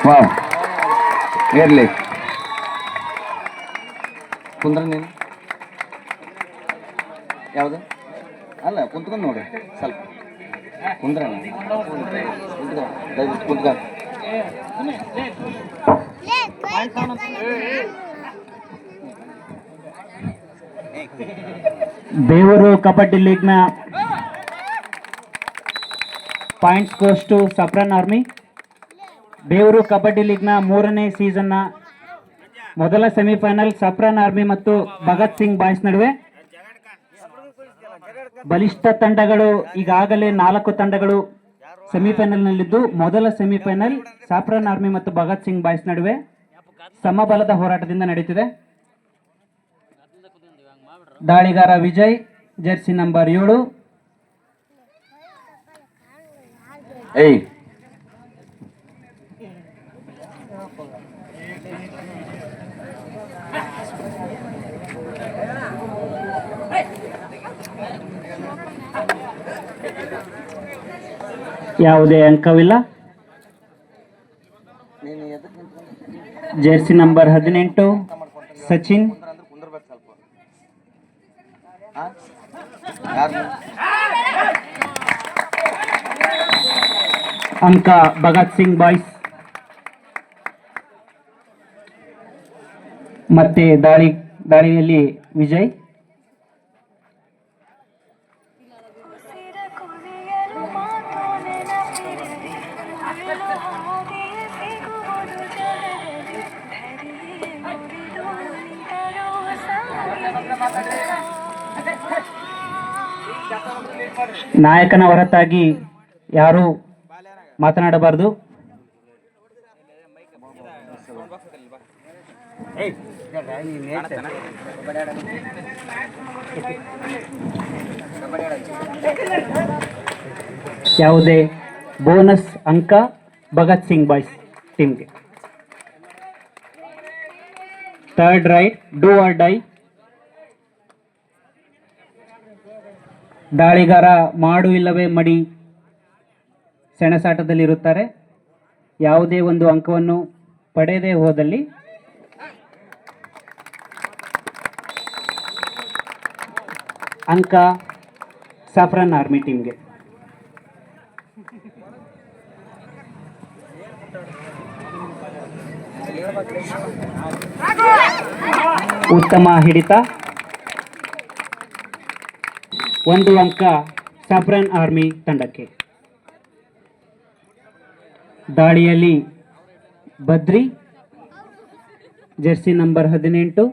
Wow ಇರ್ಲಿ ಕುಂದ್ರ ನೀನು ಯಾವುದು ಅಲ್ಲ ಕುಂತ್ಕೊಂಡು ನೋಡ್ರಿ ಸ್ವಲ್ಪ ಕುಂದ್ರ ಕುಂತ್ಕ ಬೇವೂರು ಕಬಡ್ಡಿ ಲೀಗ್ನ points goes to saffron army. Bevur kabaddi ಲೀಗ್ನ 3ನೇ ಸೀಸನ್ನ ಮೊದಲ ಸೆಮಿಫೈನಲ್ ಸಫ್ರಾನ್ ಆರ್ಮಿ ಮತ್ತು ಭಗತ್ ಸಿಂಗ್ ಬಾಯ್ಸ್ ನಡುವೆ. ಬಲಿಷ್ಠ ತಂಡಗಳು ಈಗಾಗಲೇ 4 ತಂಡಗಳು ಸೆಮಿಫೈನಲ್ನಲ್ಲಿದ್ದು, ಮೊದಲ ಸೆಮಿಫೈನಲ್ ಸಫ್ರಾನ್ ಆರ್ಮಿ ಮತ್ತು ಭಗತ್ ಸಿಂಗ್ ಬಾಯ್ಸ್ ನಡುವೆ ಸಮಬಲದ ಹೋರಾಟದಿಂದ ನಡೆಯುತ್ತಿದೆ. ದಾಳಿಗಾರ ವಿಜಯ್, ಜೆರ್ಸಿ ನಂಬರ್ 7. ಯಾವುದೇ ಅಂಕವಿಲ್ಲ. ಜೆರ್ಸಿ ನಂಬರ್ 18 ಸಚಿನ್, ಅಂಕ ಭಗತ್ ಸಿಂಗ್ ಬಾಯ್ಸ್. ಮತ್ತೆ ದಾಳಿಯಲ್ಲಿ ವಿಜಯ್. ನಾಯಕನ ಹೊರತಾಗಿ ಯಾರೂ ಮಾತನಾಡಬಾರದು. ಯಾವುದೇ ಬೋನಸ್ ಅಂಕ ಭಗತ್ ಸಿಂಗ್ ಬಾಯ್ಸ್ ಟೀಮ್ಗೆ. Third raid, do or die. ದಾಳಿಗಾರ ಮಾಡು ಇಲ್ಲವೇ ಮಡಿ ಸೆಣಸಾಟದಲ್ಲಿರುತ್ತಾರೆ. ಯಾವುದೇ ಒಂದು ಅಂಕವನ್ನು ಪಡೆಯದೇ ಹೋದಲ್ಲಿ ಅಂಕ ಸಫ್ರಾನ್ ಆರ್ಮಿ ಟೀಮ್ಗೆ. ಉತ್ತಮ ಹಿಡಿತ, 1 ಅಂಕ ಸಫ್ರಾನ್ ಆರ್ಮಿ ತಂಡಕ್ಕೆ. ದಾಳಿಯಲ್ಲಿ ಬದ್ರಿ, ಜೆರ್ಸಿ ನಂಬರ್ 18.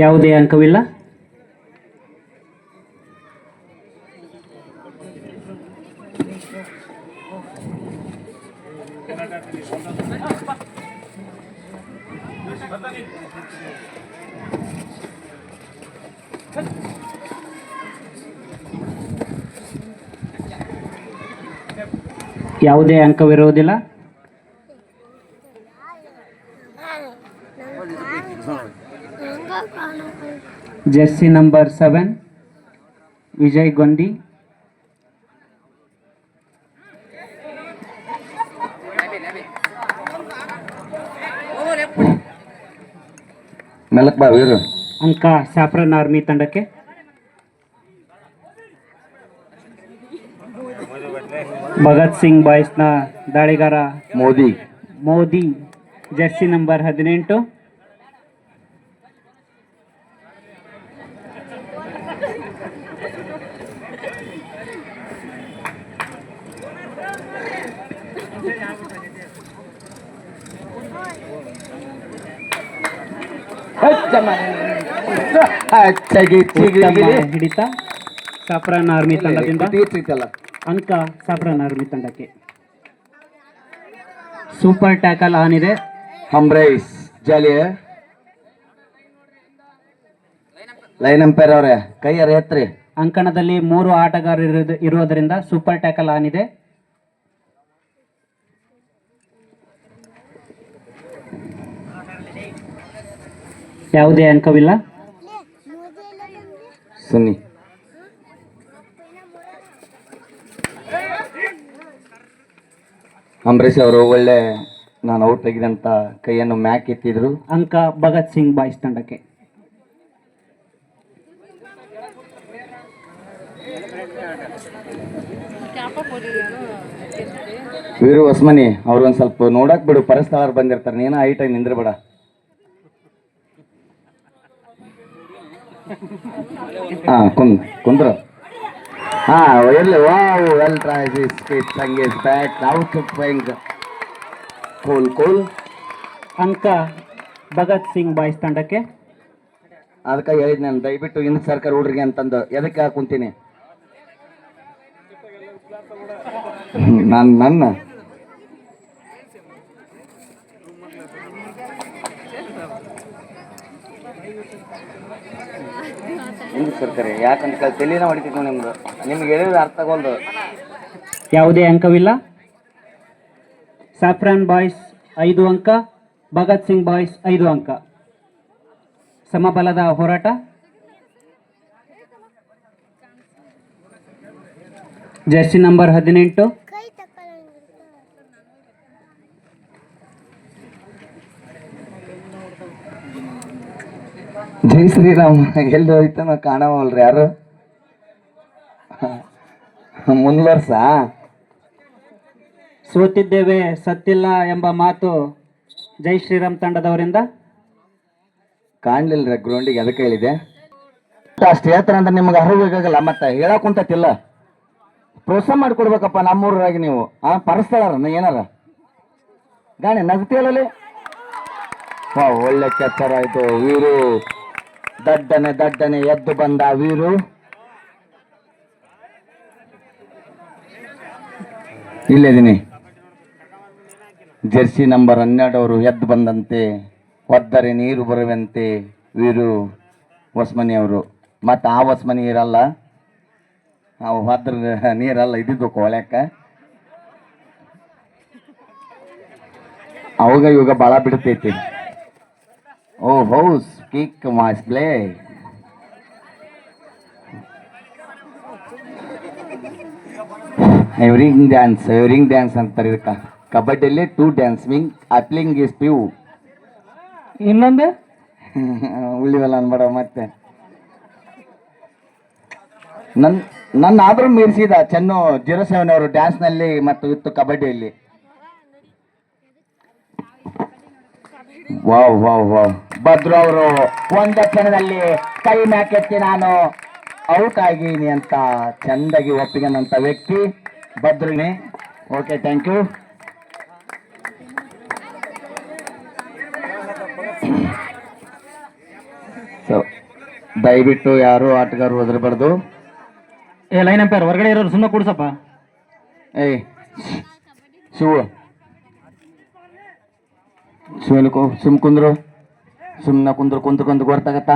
ಯಾವುದೇ ಅಂಕವಿಲ್ಲ. ಯಾವುದೇ ಅಂಕವಿರುವುದಿಲ್ಲ. Jersey number 7 Vijay Gondi. ಅಂಕ ಸಫ್ರಾನ್ ಆರ್ಮಿ ತಂಡಕ್ಕೆ. ಭಗತ್ ಸಿಂಗ್ ಬಾಯ್ಸ್ನ ದಾಳಿಗಾರ ಮೋದಿ, ಜೆರ್ಸಿ ನಂಬರ್ 18. ಹಿಡಿತ ಸಫ್ರಾನ್ ಆರ್ಮಿ ತಂಡದಿಂದ. ಅಂಕ ಸಫ್ರಾನ್ ಆರ್ಮಿ ತಂಡಕ್ಕೆ. ಸೂಪರ್ ಟ್ಯಾಕಲ್ ಆನ್ ಇದೆ. ಹಮ್ರೈಸ್ ಜಾಲಿಯ ಲೈನ್ ಅಂಪೈರ್ ಅವ್ರೆ ಕೈ ಯಾರು ಎತ್ರಿ. ಅಂಕಣದಲ್ಲಿ 3 ಆಟಗಾರರು ಇರುವುದರಿಂದ ಸೂಪರ್ ಟ್ಯಾಕಲ್ ಆನ್ ಇದೆ. ಯಾವುದೇ ಅಂಕವಿಲ್ಲ. ಸುನ್ನಿ ಅಂಬರೀಶ್ ಅವರು ಒಳ್ಳೆ ನಾನು ಔಟ್ ಆಗಿದೆ ಅಂತ ಕೈಯನ್ನು ಮ್ಯಾಕ್ ಎತ್ತಿದ್ರು. ಅಂಕ ಭಗತ್ ಸಿಂಗ್ ಬಾಯ್ಸ್ ತಂಡಕ್ಕೆ. ವೀರು ಹೊಸ್ಮನಿ ಅವ್ರು ಒಂದ್ ಸ್ವಲ್ಪ ನೋಡಕ್ ಬಿಡು, ಪರಸ್ಥಳರು ಬಂದಿರ್ತಾರೆ, ನೀನ ಹೈಟಾಗಿ ನಿಂದ್ರಬೇಡ. ಹಾ ಕುಂದ್ರ. ಹಾ ಎಲ್ಲಿ wow well try this kid Sangeet bat out playing cool. ಅಂಕ ಭಗತ್ ಸಿಂಗ್ ಬಾಯ್ಸ್ ತಂಡಕ್ಕೆ. ಅದಕ್ಕೆ ಹೇಳಿದ್ ನಾನು ದಯವಿಟ್ಟು ಹಿಂದ್ ಸರ್ಕಾರ ಹುಡ್ರಿಗೆ ಅಂತಂದು ಎದಕ್ಕೆ ಕುಂತೀನಿ ನನ್ನ ಹಿಂದ್ ಸರ್ಕಾರ ಯಾಕಂತ ತಲೆನ ಹೊಡಿತಿದ್ವು ನಿಮ್ದು, ನಿಮ್ಗೆ ಹೇಳಿದ್ರೆ ಅರ್ಥ ಆಗೋಲ್ದು. ಯಾವುದೇ ಅಂಕವಿಲ್ಲ. ಸಾಫ್ರಾನ್ ಬಾಯ್ಸ್ 5 ಅಂಕ, ಭಗತ್ ಸಿಂಗ್ ಬಾಯ್ಸ್ 5 ಅಂಕ. ಸಮಬಲದ ಹೋರಾಟ. ಜರ್ಸಿ ನಂಬರ್ 18 ಜೈ ಶ್ರೀರಾಮ್ ಎಲ್ಲಿ ಹೋಯ್ತಾನೋ ಕಾಣವಲ್ರಿ ಯಾರು. ಮುಂದ್ವರ್ಸ ಸೋತಿದ್ದೇವೆ ಸತ್ತಿಲ್ಲ ಎಂಬ ಮಾತು ಜೈ ಶ್ರೀರಾಮ್ ತಂಡದವರಿಂದ. ಕಾಣ್ಲಿಲ್ರಿ ಗ್ರೌಂಡಿಗೆ, ಅದಕ್ಕೆ ಹೇಳಿದೆ. ಅಷ್ಟು ಹೇಳ್ತಾರ ಅಂದ್ರೆ ನಿಮ್ಗೆ ಅರಿವಾಗಲ್ಲ, ಮತ್ತೆ ಹೇಳಕ್ ಕುಂತತಿಲ್ಲ. ಪ್ರೋತ್ಸಾಹ ಮಾಡಿಕೊಡ್ಬೇಕಪ್ಪ ನಮ್ಮೂರಾಗಿ ನೀವು. ಪರಸ್ಥಳರ ಏನಾರ ಗಾಣಿ ನಗ್ತಿಯಲ್ಲಿ. ಒಳ್ಳೆ ಕೆಚ್ಚರ ಆಯ್ತು. ವೀರು ದಡ್ಡನೆ ಎದ್ದು ಬಂದ ವೀರು. ಇಲ್ಲಿದ್ದೀನಿ. ಜೆರ್ಸಿ ನಂಬರ್ 12 ಅವರು ಎದ್ದು ಬಂದಂತೆ, ಒದ್ದರೆ ನೀರು ಬರುವಂತೆ ವೀರು ಹೊಸ್ಮನಿ ಅವರು. ಮತ್ತು ಆ ಹೊಸ್ಮನಿ ಇರಲ್ಲ, ಅವು ಹೋದ್ರ ನೀರಲ್ಲ ಇದ್ದಿದ್ದು ಕೊಳ್ಯಾಕ. ಅವಾಗ ಇವಾಗ ಭಾಳ ಬಿಡ್ತೈತಿ. ಓ ಹೌಸ್ ಕಿಕ್ ಮಾಸ್ ಪ್ಲೇ. ಎವ್ರಿಂಗ್ ಡ್ಯಾನ್ಸ್ ಅಂತಾರೆ ಇದಕ್ಕೆ. ಕಬಡ್ಡಿಯಲ್ಲಿ 2 ಡ್ಯಾನ್ಸಿಂಗ್ ಅಪ್ಲಿಂಗ್ ಇಸ್ ಪ್ಯೂ. ಇನ್ನೊಂದು ಉಳಿವಲ್ಲ ಅನ್ಬೇಡ ಮತ್ತೆ. ನನ್ನ ಆದ್ರೂ ಮೀರಿಸಿದ ಚೆನ್ನು 07 ಅವರು ಡ್ಯಾನ್ಸ್ನಲ್ಲಿ ಮತ್ತು ಇತ್ತು ಕಬಡ್ಡಿಯಲ್ಲಿ. Wow wow wow. ಭದ್ರು ಅವರು ಒಂದೇ ಕ್ಷಣದಲ್ಲಿ ಕೈ ಮ್ಯಾಕೆತ್ತಿ ನಾನು ಔಟ್ ಆಗೀನಿ ಅಂತ ಚಂದಾಗಿ ಒಪ್ಪಿಗೆನಂತ ವ್ಯಕ್ತಿ ಭದ್ರುನೇ. Okay, thank you. ಸೊ ದಯವಿಟ್ಟು ಯಾರು ಆಟಗಾರರು ಒದರಬಾರ್ದು. ಲೈನ್ ಅಂಪೈರ್ ಹೊರಗಡೆ ಇರೋರು ಸುಮ್ಮನೆ ಕೂಡ್ಸಪ್ಪ. ಏಯ್ ಶಿವಲಿಕೋ ಕುಂದ್ರು, ಸುಮ್ಮನೆ ಕುಂತ್ಕೊಂಡು ಗೊತ್ತಾಗತ್ತ.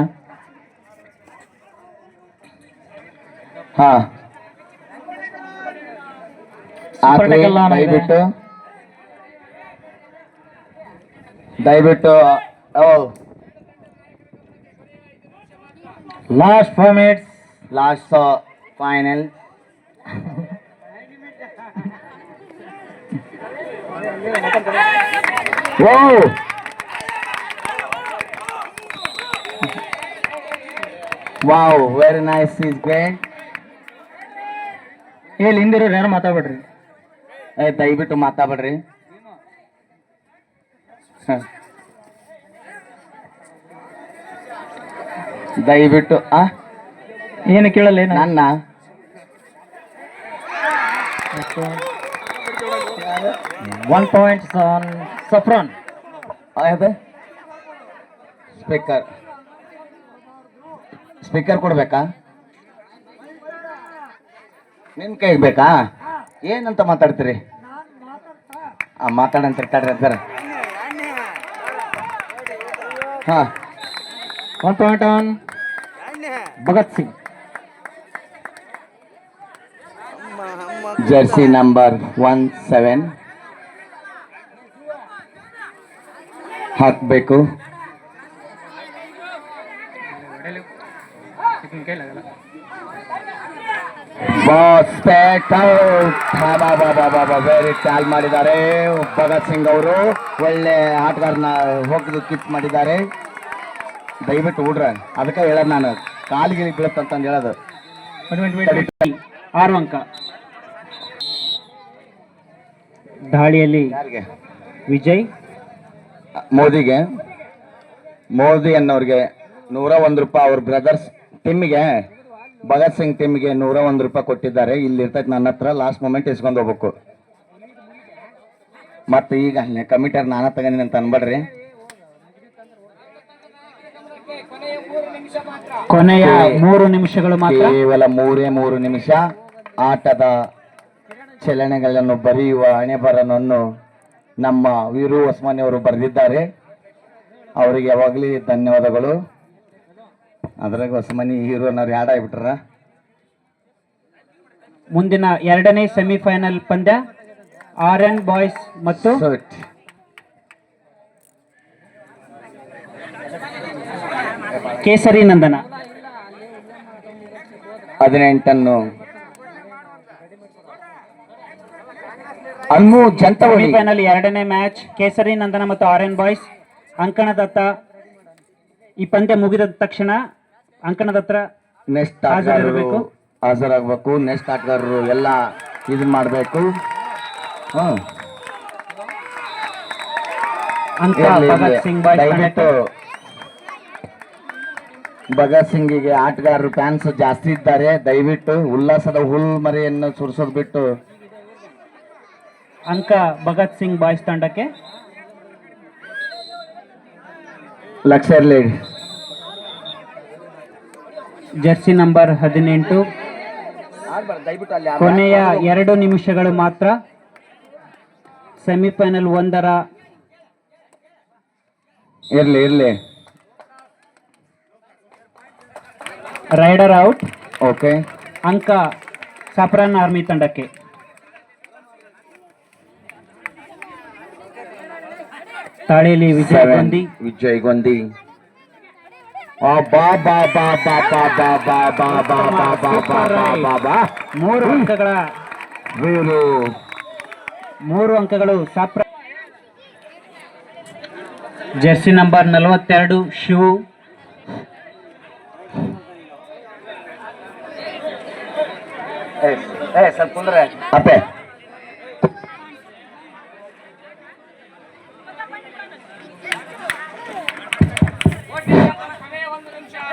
ಹಾ ದಯವಿಟ್ಟು last 4 minutes, last final. Wow very nice, is great. ಇಲ್ಲಿ ಹಿಂದಿರೋರು ಯಾರು ಮಾತಾಡ್ಬೇಡ್ರಿ. ದಯವಿಟ್ಟು ಮಾತಾಡ್ಬೇಡ್ರಿ. ದಯವಿಟ್ಟು ಏನು ಕೇಳಲ್ಲ. ನನ್ನ 1 point on Saffron. ಸ್ಪೀಕರ್ ಕೊಡ್ಬೇಕಾ? ನಿಮ್ ಕೈಗೆ ಬೇಕಾ? ಏನಂತ ಮಾತಾಡ್ತೀರಿ? ಮಾತಾಡಂತ ಸರ್. ಹಾ 1 point on Bhagat Singh. Jersey number 17 ಹಾಕಬೇಕು. ವೆರಿ ಟ್ಯಾಲ್ ಮಾಡಿದ್ದಾರೆ ಭಗತ್ ಸಿಂಗ್ ಅವರು. ಒಳ್ಳೆ ಆಟಗಾರನ ಹೋಗಿದ್ದು ಕಿಕ್ ಮಾಡಿದ್ದಾರೆ. ದಯವಿಟ್ಟು ಹುಡ್ರ, ಅದಕ್ಕೆ ಹೇಳೋದು ನಾನು, ಕಾಲಿಗೆ ಬೀಳುತ್ತಂತಂದು ಹೇಳೋದು. 6 ಅಂಕ. ದಾಳಿಯಲ್ಲಿ ಯಾರಿಗೆ? ವಿಜಯ್. ಮೋದಿಗೆ, ಮೋದಿ ಅನ್ನೋರಿಗೆ 101 ರೂಪಾಯಿ. ಅವ್ರ ಬ್ರದರ್ಸ್ ಟೀಮಿಗೆ, ಭಗತ್ ಸಿಂಗ್ ಟೀಮ್ಗೆ 101 ರೂಪಾಯಿ ಕೊಟ್ಟಿದ್ದಾರೆ. ಇಲ್ಲಿ ಇರ್ತೈತೆ ನನ್ನ ಹತ್ರ. ಲಾಸ್ಟ್ ಮೂಮೆಂಟ್ ಇಸ್ಕೊಂಡು ಹೋಗ್ಬೇಕು. ಮತ್ತೆ ಈಗ ಕಮಿಟರ್ ನಾನ ತಗೊಂಡಿನಿ ಅಂತ ಅನ್ಬೇಡ್ರಿ. ಕೊನೆಯ 3 ನಿಮಿಷಗಳು ಮಾತ್ರ. ಕೇವಲ 3 ನಿಮಿಷ. ಆಟದ ಚಲನೆಗಳನ್ನು ಬರೆಯುವ ಹಣೆಬರಹವನ್ನು ನಮ್ಮ ವೀರು ಹೊಸ್ಮನಿ ಅವರು ಬರೆದಿದ್ದಾರೆ. ಅವರಿಗೆ ಯಾವಾಗಲೂ ಧನ್ಯವಾದಗಳು. ಅದ್ರಾಗ ಹೊಸಮನಿ ಹೀರೋನವ್ರು ಯಾಡ್ ಆಗ್ಬಿಟ್ರ. ಮುಂದಿನ 2ನೇ ಸೆಮಿಫೈನಲ್ ಪಂದ್ಯ ಆರ್ಎನ್ ಬಾಯ್ಸ್ ಮತ್ತು ಕೇಸರಿ ನಂದನ. 18 ಅನ್ನು ಜಂತವಳಿ. ಸೆಮಿಫೈನಲ್ 2ನೇ ಮ್ಯಾಚ್ ಕೇಸರಿ ನಂದನ ಮತ್ತು ಆರ್ಎನ್ ಬಾಯ್ಸ್. ಅಂಕಣದತ್ತ ಈ ಪಂದ್ಯ ಮುಗಿದ ತಕ್ಷಣ ಅಂಕಣದತ್ರ ನೆಕ್ಸ್ಟ್ ಆಟಗಾರರು ಹಾಜರಾಗಬೇಕು. ನೆಕ್ಸ್ಟ್ ಆಟಗಾರರು ಎಲ್ಲ ಇದು ಮಾಡಬೇಕು. ಅಂಕ ಭಗತ್ ಸಿಂಗ್ ಬಾಯ್ಸ್ ದಯವಿಟ್ಟು ಭಗತ್ ಸಿಂಗಿಗೆ ಆಟಗಾರರು ಫ್ಯಾನ್ಸ್ ಜಾಸ್ತಿ ಇದ್ದಾರೆ. ದಯವಿಟ್ಟು ಉಲ್ಲಾಸದ ಹುಲ್ ಮರಿಯನ್ನು ಸುರಿಸೋದು ಬಿಟ್ಟು ಅಂಕ ಭಗತ್ ಸಿಂಗ್ ಬಾಯ್ಸ್ ತಂಡಕ್ಕೆ. ಲಕ್ಷ ಇರಲಿ. Jersey number 18. ಕೊನೆಯ 2 ನಿಮಿಷಗಳು ಮಾತ್ರ. ಸೆಮಿಫೈನಲ್ 1ರ ಇರ್ಲಿ ರೈಡರ್ ಔಟ್. ಓಕೆ. ಅಂಕ ಸಾಫ್ರಾನ್ ಆರ್ಮಿ ತಂಡಕ್ಕೆ. ತಾಳಿಯಲ್ಲಿ ವಿಜಯ್ ಗಾಂಧಿ. 3 ಅಂಕಗಳ 3 ಅಂಕಗಳು ಸಾಫ್ರಾನ್. Jersey number 42 Shivu. ಅಪ್ಪೆ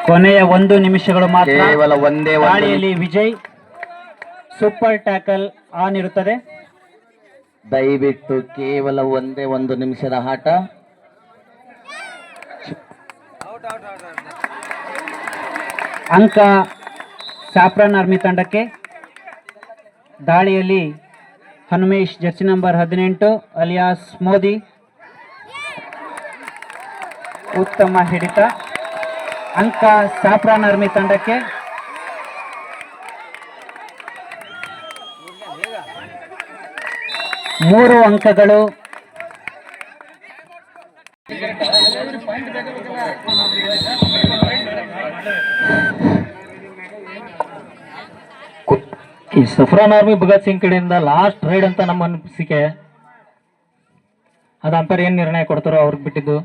ಕೊನೆಯ 1 ನಿಮಿಷಗಳು ಮಾತ್ರ. ಕೇವಲ ಒಂದೇ ದಾಳಿಯಲ್ಲಿ ವಿಜಯ್ ಸೂಪರ್ ಟ್ಯಾಕಲ್ ಆನ್ ಇರುತ್ತದೆ. ದಯವಿಟ್ಟು ಕೇವಲ ಒಂದೇ 1 ನಿಮಿಷದ ಆಟ. ಅಂಕ ಸಾಫ್ರಾನ್ ಆರ್ಮಿ ತಂಡಕ್ಕೆ. ದಾಳಿಯಲ್ಲಿ Hanumesh Jersey number 18 alias Modi. ಉತ್ತಮ ಹಿಡಿತ. ಅಂಕ ಸಾಫ್ರಾನ್ ಆರ್ಮಿ ತಂಡಕ್ಕೆ. ಮೂರು ಅಂಕಗಳು ಈ ಸಫ್ರಾನ್ ಆರ್ಮಿ ಭಗತ್ ಸಿಂಗ್ ಕಡೆಯಿಂದ ಲಾಸ್ಟ್ ರೈಡ್ ಅಂತ ನಮ್ಮ ಅನಿಸಿಕೆ. ಅದು ಅಂಪೈರ್ ಏನ್ ನಿರ್ಣಯ ಕೊಡ್ತಾರೋ ಅವ್ರಿಗೆ ಬಿಟ್ಟಿದ್ದು.